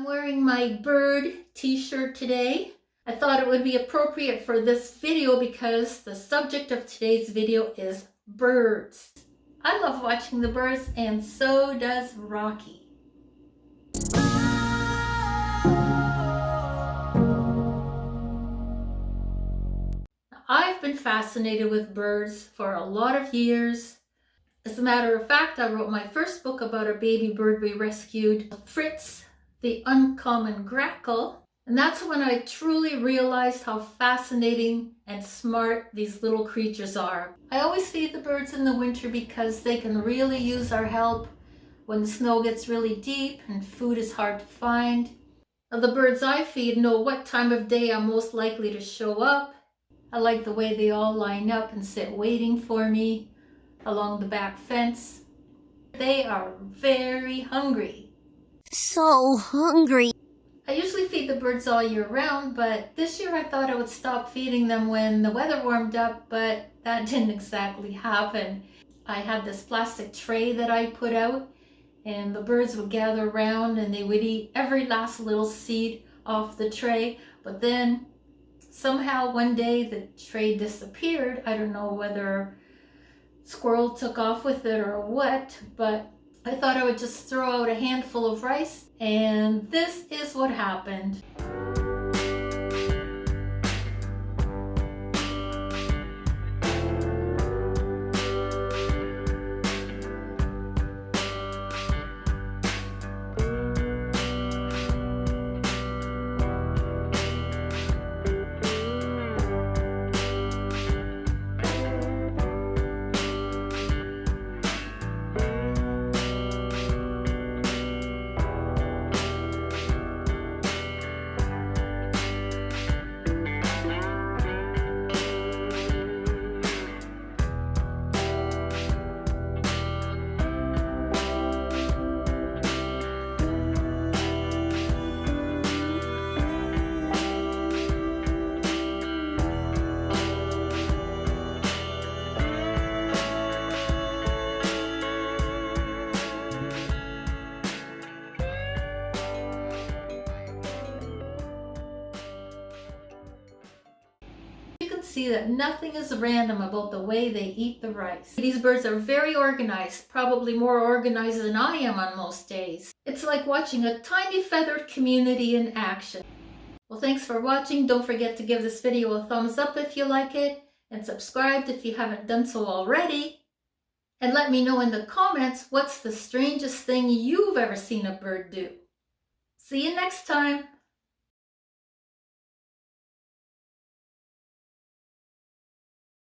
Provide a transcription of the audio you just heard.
I'm wearing my bird t-shirt today. I thought it would be appropriate for this video because the subject of today's video is birds. I love watching the birds, and so does Rocky. I've been fascinated with birds for a lot of years. As a matter of fact, I wrote my first book about a baby bird we rescued, Fritz, the uncommon grackle. And that's when I truly realized how fascinating and smart these little creatures are. I always feed the birds in the winter because they can really use our help when the snow gets really deep and food is hard to find. Now, the birds I feed know what time of day I'm most likely to show up. I like the way they all line up and sit waiting for me along the back fence. They are very hungry. So hungry. I usually feed the birds all year round, but this year I thought I would stop feeding them when the weather warmed up, but that didn't exactly happen. I had this plastic tray that I put out, and the birds would gather around and they would eat every last little seed off the tray. But then somehow one day the tray disappeared. I don't know whether squirrel took off with it or what, but I thought I would just throw out a handful of rice, and this is what happened. See that nothing is random about the way they eat the rice. These birds are very organized, probably more organized than I am on most days. It's like watching a tiny feathered community in action. Well, thanks for watching. Don't forget to give this video a thumbs up if you like it, and subscribe if you haven't done so already. And let me know in the comments what's the strangest thing you've ever seen a bird do. See you next time.